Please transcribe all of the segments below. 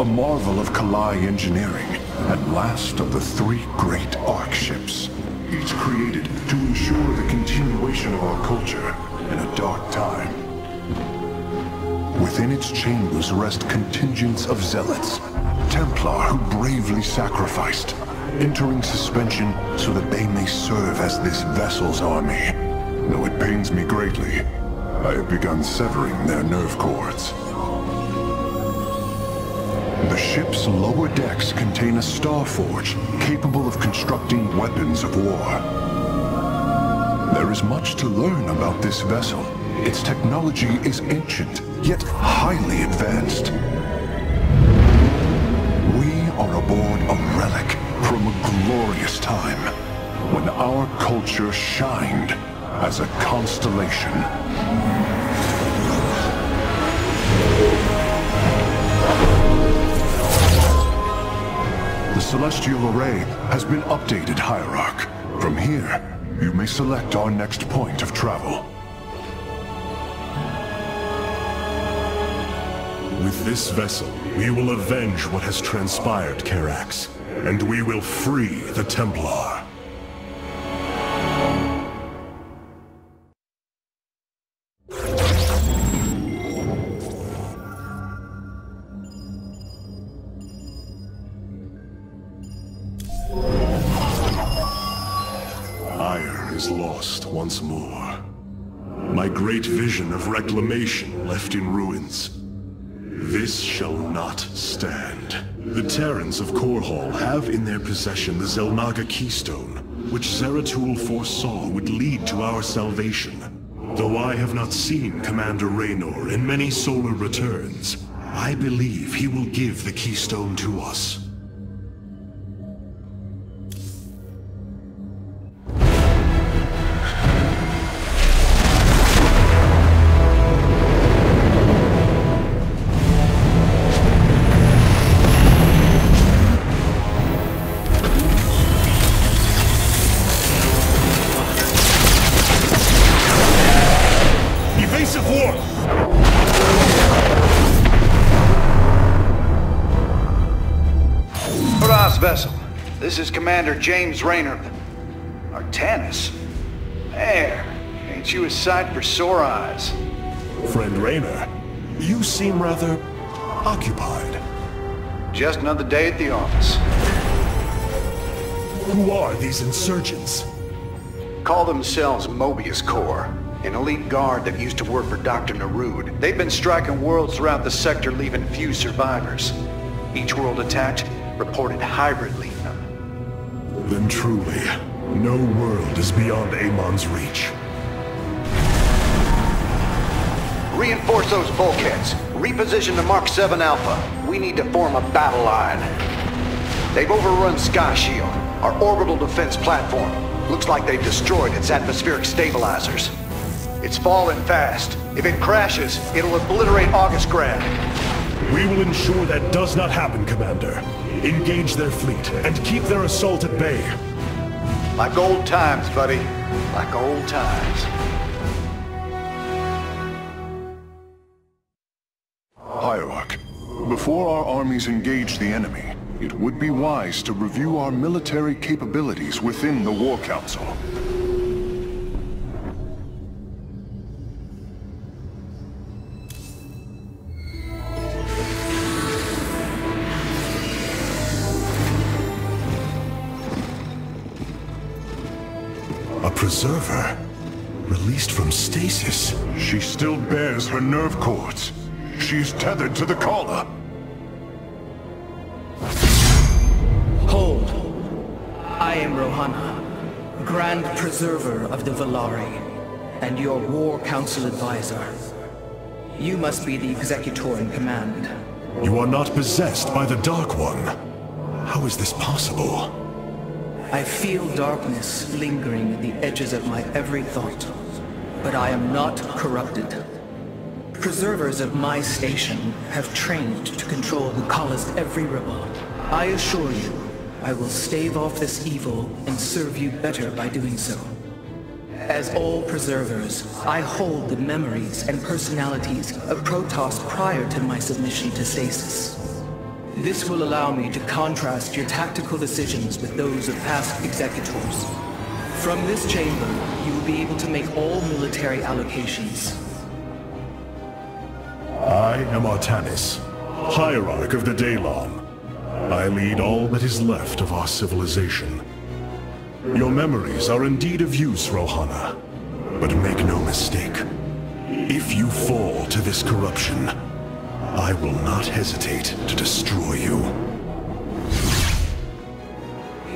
a marvel of Kalai engineering, and last of the three great Ark ships, each created to ensure the continuation of our culture in a dark time. Within its chambers rest contingents of zealots, Templar who bravely sacrificed, entering suspension so that they may serve as this vessel's army. Though it pains me greatly, I have begun severing their nerve cords. The ship's lower decks contain a star forge capable of constructing weapons of war. There is much to learn about this vessel. Its technology is ancient, yet highly advanced. We are aboard a relic from a glorious time when our culture shined as a constellation. The celestial array has been updated, Hierarch. From here, you may select our next point of travel. With this vessel, we will avenge what has transpired, Karax, and we will free the Templar. Ire is lost once more. My great vision of reclamation left in ruins. This shall not stand. The Terrans of Korhal have in their possession the Xel'Naga Keystone, which Zeratul foresaw would lead to our salvation. Though I have not seen Commander Raynor in many solar returns, I believe he will give the Keystone to us. Vessel. This is Commander James Raynor. Artanis? There. Ain't you a sight for sore eyes? Friend Raynor, you seem rather occupied. Just another day at the office. Who are these insurgents? Call themselves Moebius Corps, an elite guard that used to work for Dr. Narud. They've been striking worlds throughout the sector, leaving few survivors. Each world attacked reported hybrid leaving them. Then truly, no world is beyond Amon's reach. Reinforce those bulkheads. Reposition the Mark 7 Alpha. We need to form a battle line. They've overrun Sky Shield, our orbital defense platform. Looks like they've destroyed its atmospheric stabilizers. It's falling fast. If it crashes, it'll obliterate August Grad. We will ensure that does not happen, Commander. Engage their fleet, and keep their assault at bay. Like old times, buddy. Like old times. Hierarch, before our armies engage the enemy, it would be wise to review our military capabilities within the War Council. A preserver? Released from stasis? She still bears her nerve cords. She is tethered to the collar. Hold. I am Rohana, Grand Preserver of the Valari, and your War Council advisor. You must be the executor in command. You are not possessed by the Dark One. How is this possible? I feel darkness lingering at the edges of my every thought, but I am not corrupted. Preservers of my station have trained to control the Kala's every ripple. I assure you, I will stave off this evil and serve you better by doing so. As all preservers, I hold the memories and personalities of Protoss prior to my submission to stasis. This will allow me to contrast your tactical decisions with those of past executors. From this chamber, you will be able to make all military allocations. I am Artanis, Hierarch of the Daylon. I lead all that is left of our civilization. Your memories are indeed of use, Rohana. But make no mistake. If you fall to this corruption, I will not hesitate to destroy you.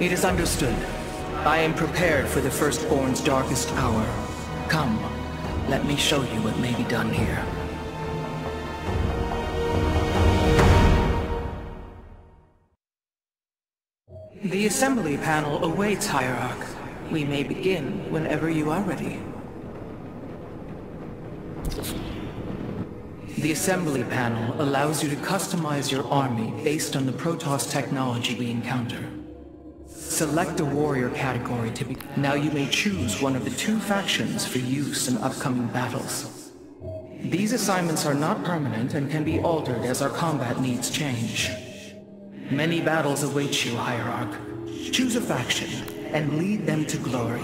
It is understood. I am prepared for the Firstborn's darkest hour. Come, let me show you what may be done here. The assembly panel awaits, Hierarch. We may begin whenever you are ready. The assembly panel allows you to customize your army based on the Protoss technology we encounter. Select a warrior category to be... Now you may choose one of the 2 factions for use in upcoming battles. These assignments are not permanent and can be altered as our combat needs change. Many battles await you, Hierarch. Choose a faction and lead them to glory.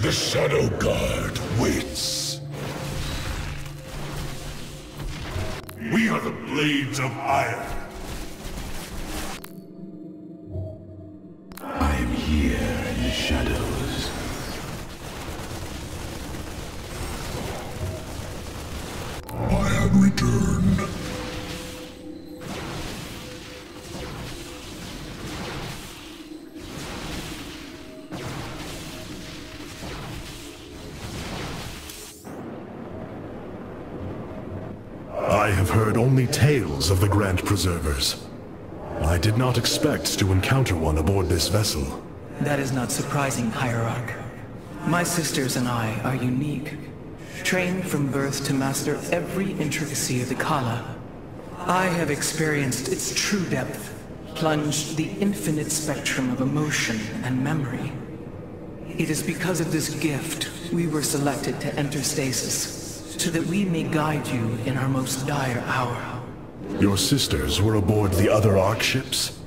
The Shadow Guard waits. We are the Blades of Iron. I am here in the shadows. I have returned. I have heard only tales of the Grand Preservers. I did not expect to encounter one aboard this vessel. That is not surprising, Hierarch. My sisters and I are unique, trained from birth to master every intricacy of the Kala. I have experienced its true depth, plunged the infinite spectrum of emotion and memory. It is because of this gift we were selected to enter stasis, so that we may guide you in our most dire hour. Your sisters were aboard the other Ark ships?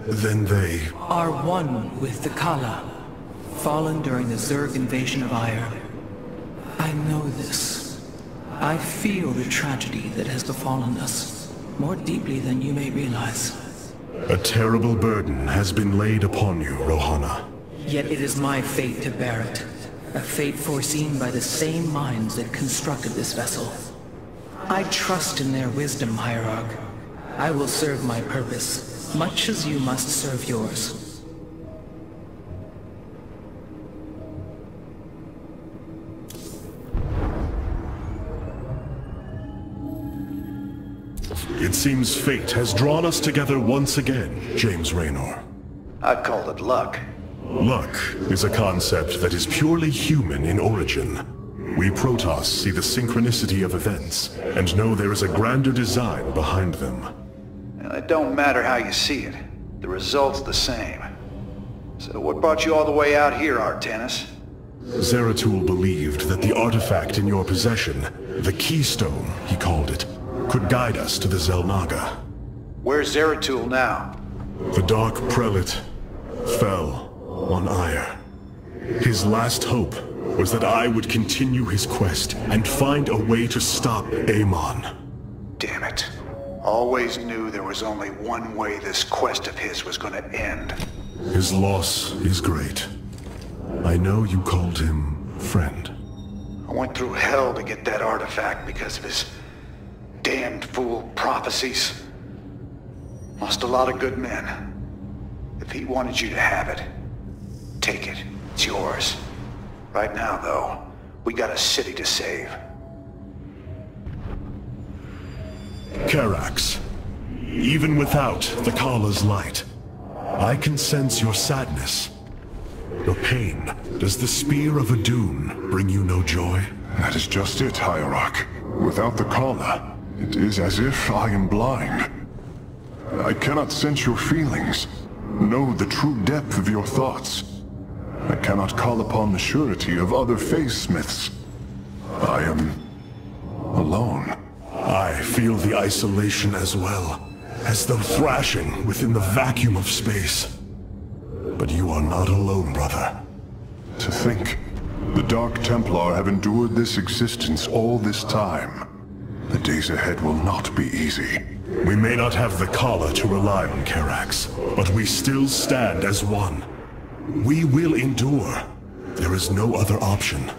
Then they... Are one with the Kala, fallen during the Zerg invasion of Aiur. I know this. I feel the tragedy that has befallen us, more deeply than you may realize. A terrible burden has been laid upon you, Rohana. Yet it is my fate to bear it. A fate foreseen by the same minds that constructed this vessel. I trust in their wisdom, Hierarch. I will serve my purpose, much as you must serve yours. It seems fate has drawn us together once again, James Raynor. I call it luck. Luck is a concept that is purely human in origin. We Protoss see the synchronicity of events, and know there is a grander design behind them. It don't matter how you see it. The result's the same. So what brought you all the way out here, Artanis? Zeratul believed that the artifact in your possession, the Keystone, he called it, could guide us to the Xel'Naga. Where's Zeratul now? The Dark Prelate fell on Aiur. His last hope was that I would continue his quest and find a way to stop Amon. Damn it. Always knew there was only one way this quest of his was gonna end. His loss is great. I know you called him friend. I went through hell to get that artifact because of his damned fool prophecies. Lost a lot of good men. If he wanted you to have it, take it. It's yours. Right now, though, we got a city to save. Karax, even without the Kala's light, I can sense your sadness. Your pain. Does the spear of Adun bring you no joy? That is just it, Hierarch. Without the Kala, it is as if I am blind. I cannot sense your feelings, know the true depth of your thoughts. I cannot call upon the surety of other phase smiths. I am alone. I feel the isolation as well, as though thrashing within the vacuum of space. But you are not alone, brother. To think, the Dark Templar have endured this existence all this time. The days ahead will not be easy. We may not have the Khala to rely on, Karax, but we still stand as one. We will endure. There is no other option.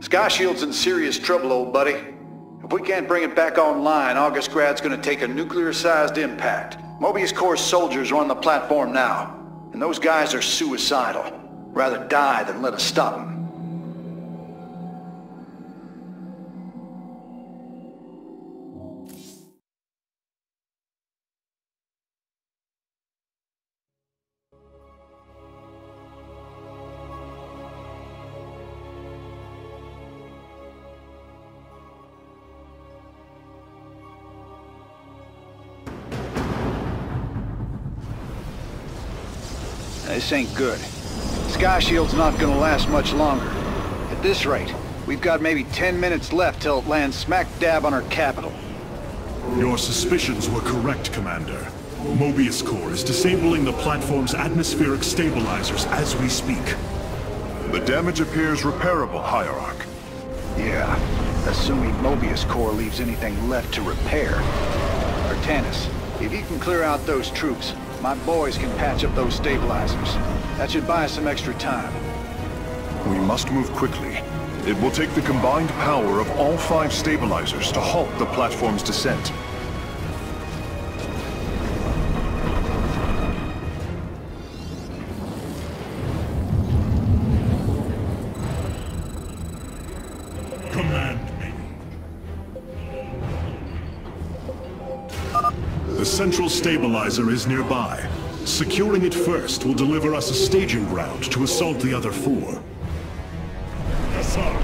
Sky Shield's in serious trouble, old buddy. If we can't bring it back online, Augustgrad's gonna take a nuclear-sized impact. Moebius Corps soldiers are on the platform now, and those guys are suicidal. Rather die than let us stop them. This ain't good. Sky Shield's not gonna last much longer. At this rate, we've got maybe 10 minutes left till it lands smack dab on our capital. Your suspicions were correct, Commander. Moebius Corps is disabling the platform's atmospheric stabilizers as we speak. The damage appears repairable, Hierarch. Yeah, assuming Moebius Corps leaves anything left to repair. Artanis, if you can clear out those troops, my boys can patch up those stabilizers. That should buy us some extra time. We must move quickly. It will take the combined power of all 5 stabilizers to halt the platform's descent. Command me. The central stabilizer is nearby. Securing it first will deliver us a staging ground to assault the other 4. Yes, sir.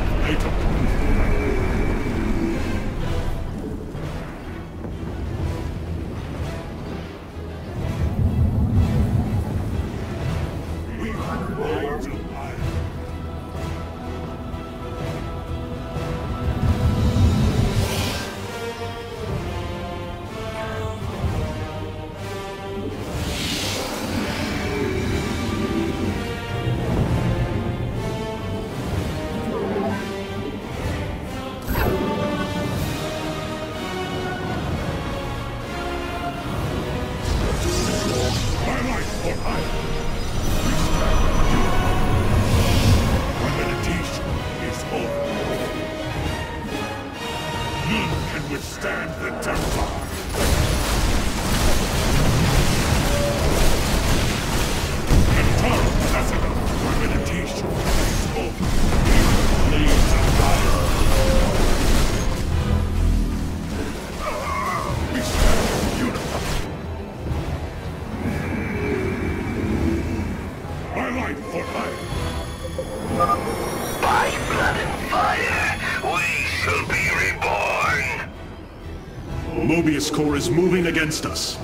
Moebius Corps is moving against us.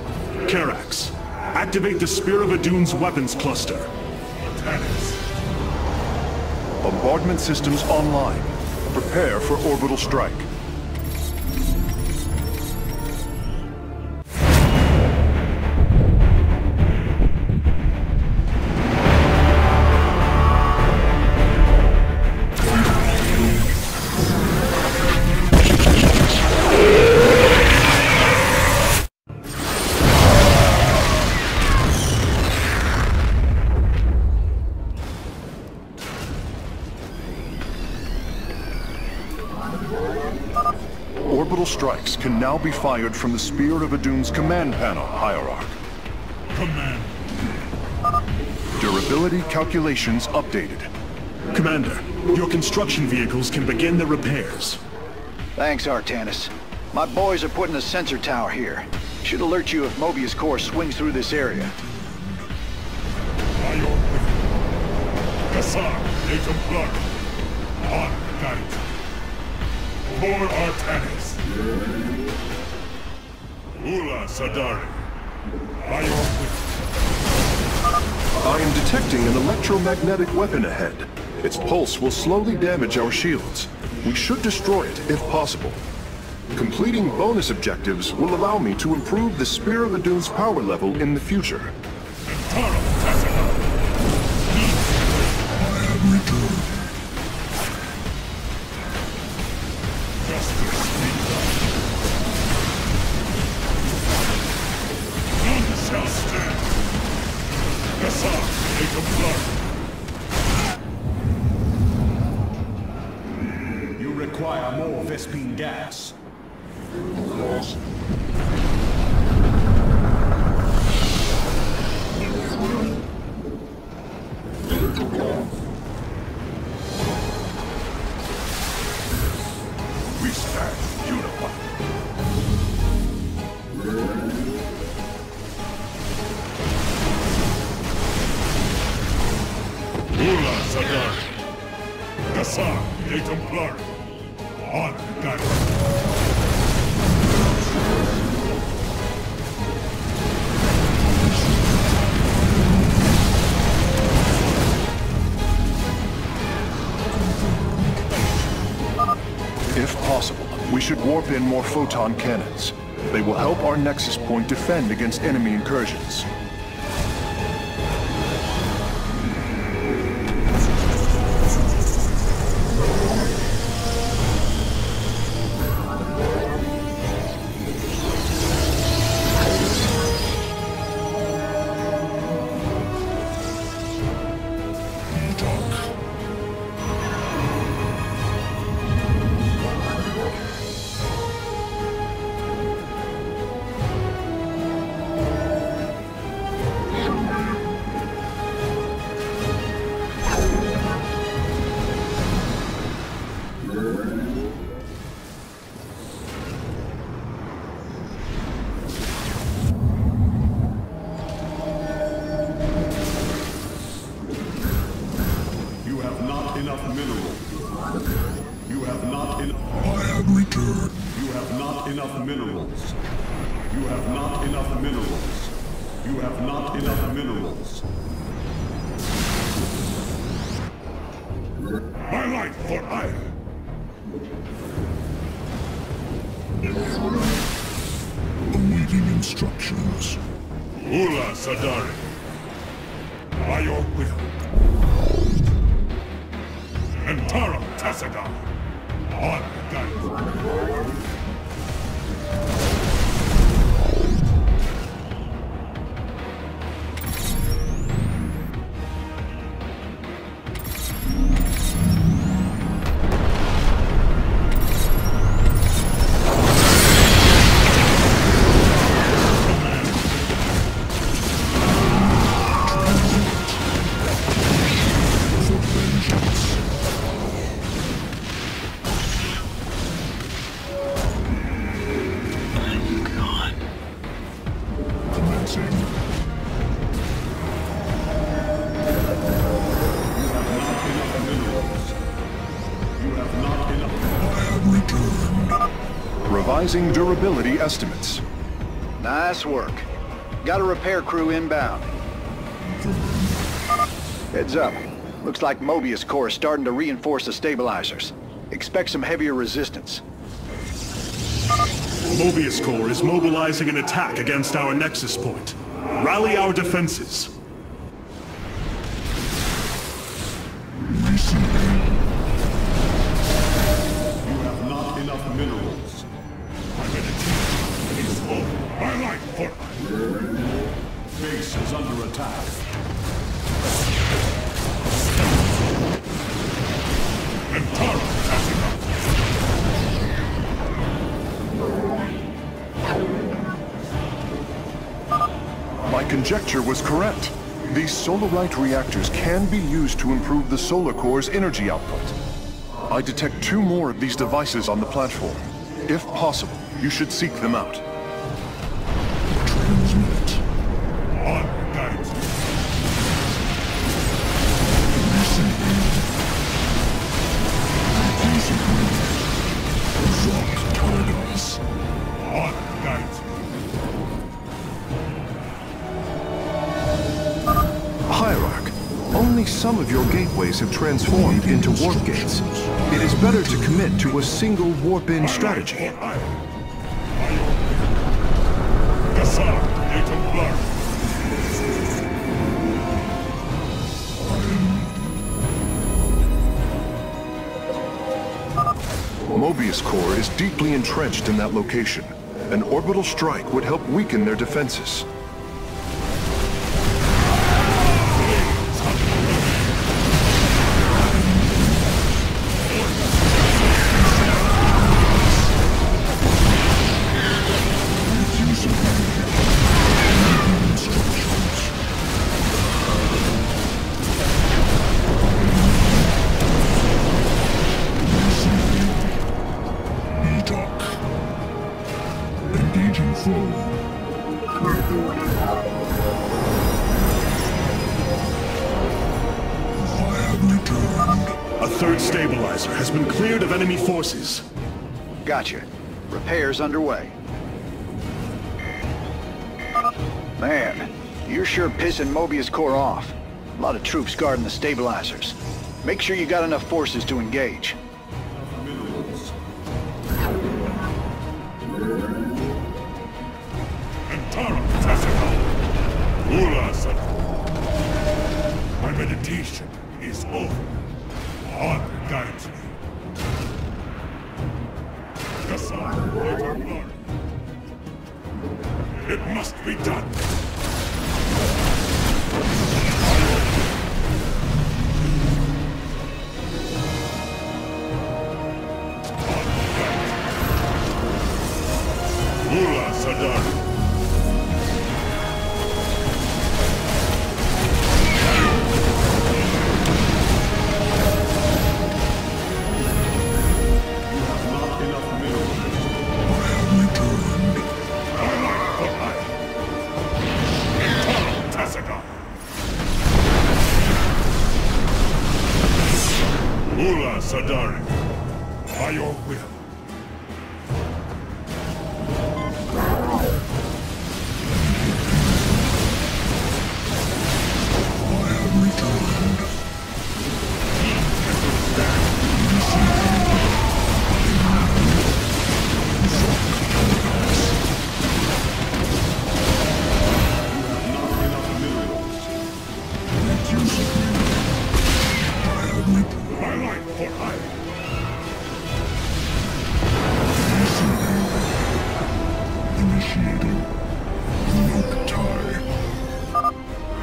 Karax, activate the Spear of Adun's weapons cluster. Bombardment systems online. Prepare for orbital strike. Orbital strikes can now be fired from the Spear of Adun's command panel, Hierarch. Command. Durability calculations updated. Commander, your construction vehicles can begin their repairs. Thanks, Artanis. My boys are putting a sensor tower here. Should alert you if Moebius Corps swings through this area. On night. For Artanis. Ula Sadari. I am detecting an electromagnetic weapon ahead. Its pulse will slowly damage our shields. We should destroy it, if possible. Completing bonus objectives will allow me to improve the Spear of Adun's power level in the future. You require more Vespine gas. We stand unified. Ula Sadar. Gassar, a Templar. On guidance. If possible, we should warp in more photon cannons. They will help our Nexus Point defend against enemy incursions. You have not enough minerals. You have not enough. I have returned. You have not enough minerals. You have not enough minerals. You have not enough minerals. My life for iron. Awaiting instructions. Ula Sadari. By your will. Antara Tassaga. On guidance. Revising durability estimates. Nice work. Got a repair crew inbound. Heads up. Looks like Moebius core is starting to reinforce the stabilizers. Expect some heavier resistance. Moebius Corps is mobilizing an attack against our Nexus Point. Rally our defenses. You have not enough minerals. My life for Base is under attack. Antara Tassaga. My conjecture was correct. These solarite reactors can be used to improve the solar core's energy output. I detect 2 more of these devices on the platform. If possible, you should seek them out. Transmit. On guidance. On guidance. some of your gateways have transformed into warp gates. It is better to commit to a single warp-in strategy. Moebius core is deeply entrenched in that location. An orbital strike would help weaken their defenses. A third stabilizer has been cleared of enemy forces. Gotcha. Repairs underway. Man, you're sure pissing Moebius core off. A lot of troops guarding the stabilizers. Make sure you got enough forces to engage. My meditation is over. Honor guides me. It must be done. Ula Sadar. Ula Sadari, by your will. I have returned.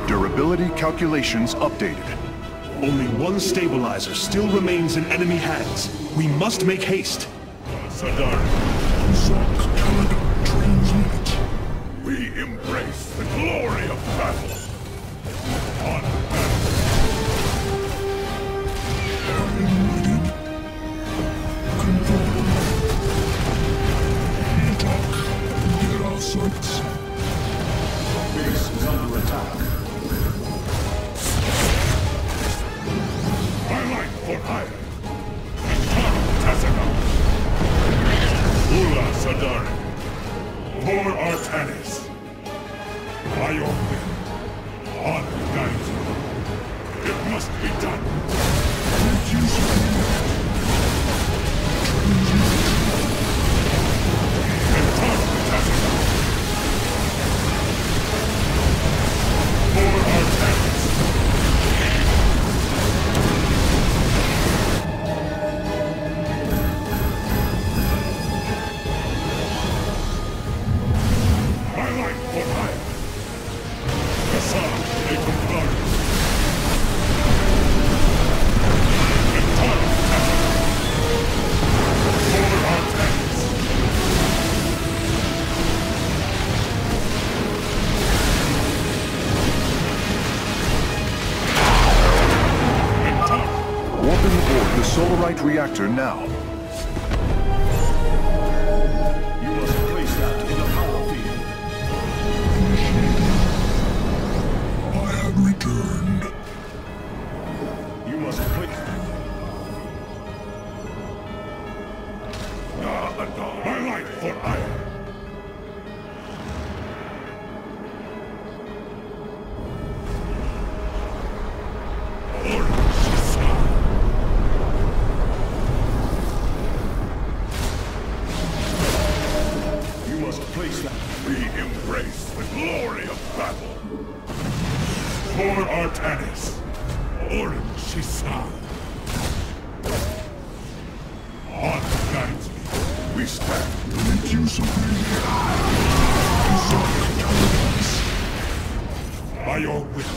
Durability calculations updated. Only one stabilizer still remains in enemy hands. We must make haste. Sadar. Transmit. We embrace the glory of battle. On battle. Confirmed. Attack. Get our sights. Base is under attack. For hire. Tassana. Ula Sadari. For Artanis. By your will. Honor guides you. It must be done. For Artanis. Solarite reactor now. You must place that in the power field. I have returned. You must place My life for iron. place that. We embrace the glory of battle. For Artanis, Orin Shisan. On guides me. We stand. Make use of me. By your will.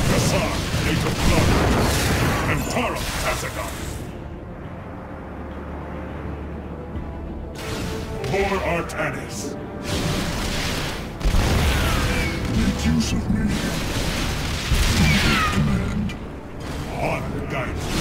Kassar, Gate of Blood, and Tara Tazagan. For Artanis. Make use of me. Command. On guides me.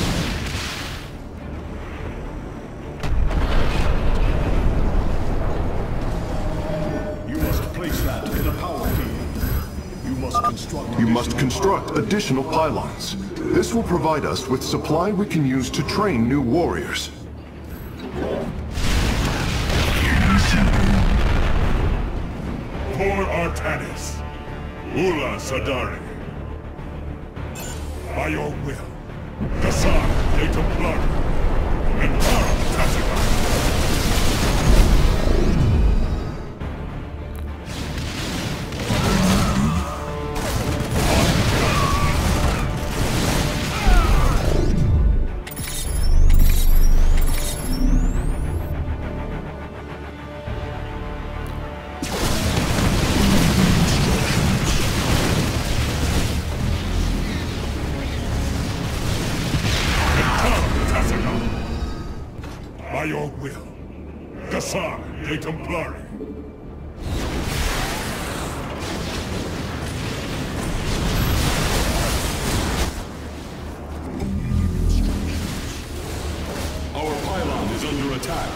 You must construct additional pylons. This will provide us with supply we can use to train new warriors. For Artanis, Ula Sadari. By your will, Kassar, Gate of Blood, and Tara Tazagan. By your will, Kassar, Gate Templari. Our pylon is under attack.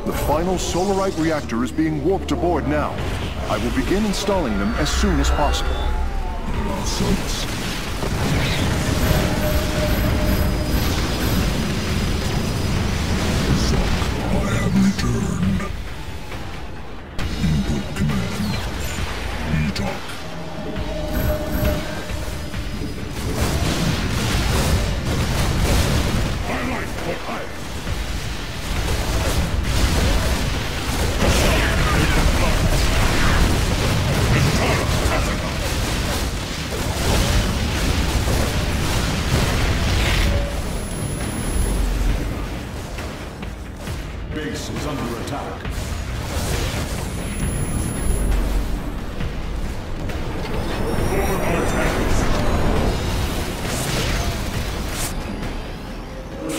The final Solarite reactor is being warped aboard now. I will begin installing them as soon as possible. I have returned. Input command. Etok. My life for hire. Base is under attack.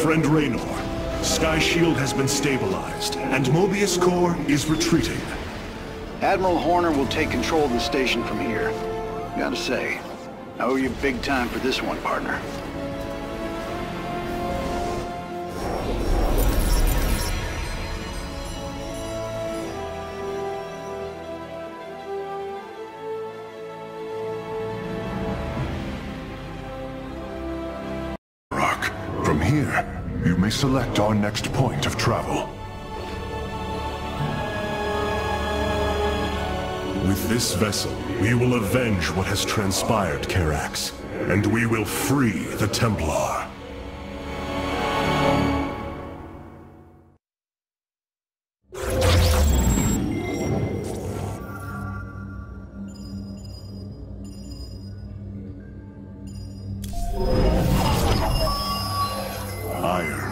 Friend Raynor, Sky Shield has been stabilized, and Moebius Core is retreating. Admiral Horner will take control of the station from here. Gotta say, I owe you big time for this one, partner. From here, you may select our next point of travel. With this vessel, we will avenge what has transpired, Karax, and we will free the Templar.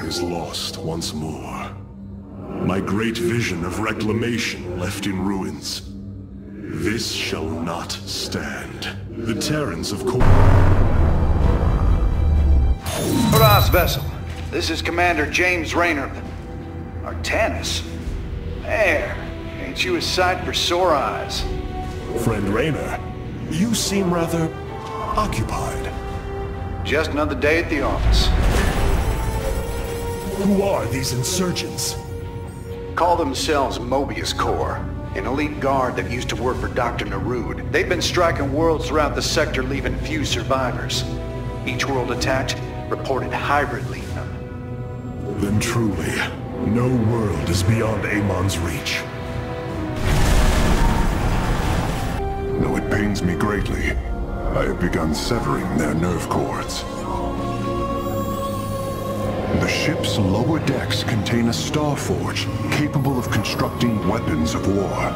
Is lost once more. My great vision of reclamation left in ruins. This shall not stand. The Terrans of Korhal. Korhal's vessel. This is Commander James Raynor. Artanis? There. Ain't you a sight for sore eyes? Friend Raynor, you seem rather occupied. Just another day at the office. Who are these insurgents? Call themselves Moebius Corps, an elite guard that used to work for Dr. Narud. They've been striking worlds throughout the sector, leaving few survivors. Each world attacked reported hybrid leaving them. Then truly, no world is beyond Amon's reach. Though it pains me greatly, I have begun severing their nerve cords. The ship's lower decks contain a star forge capable of constructing weapons of war.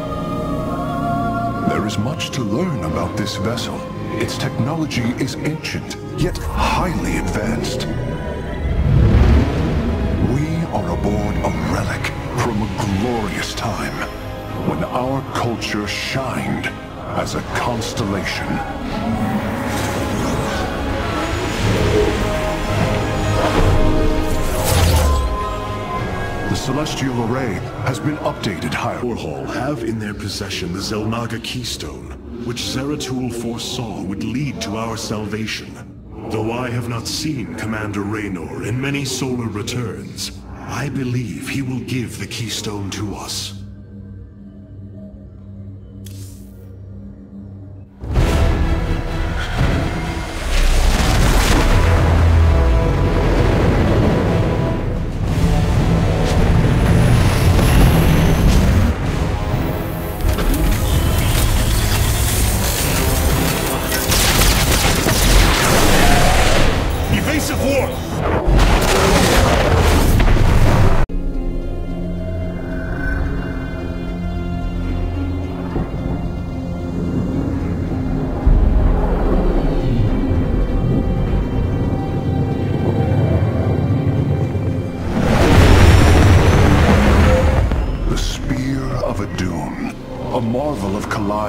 There is much to learn about this vessel. Its technology is ancient, yet highly advanced. We are aboard a relic from a glorious time, when our culture shined as a constellation. The celestial array has been updated higher. Korhal have in their possession the Zelnaga Keystone, which Zeratul foresaw would lead to our salvation. Though I have not seen Commander Raynor in many solar returns, I believe he will give the Keystone to us.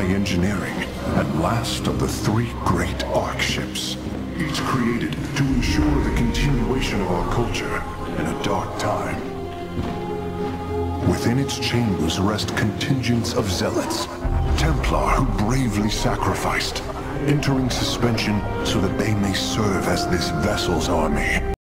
Engineering, and last of the three great Ark ships, each created to ensure the continuation of our culture in a dark time. Within its chambers rest contingents of zealots, Templar who bravely sacrificed, entering suspension so that they may serve as this vessel's army.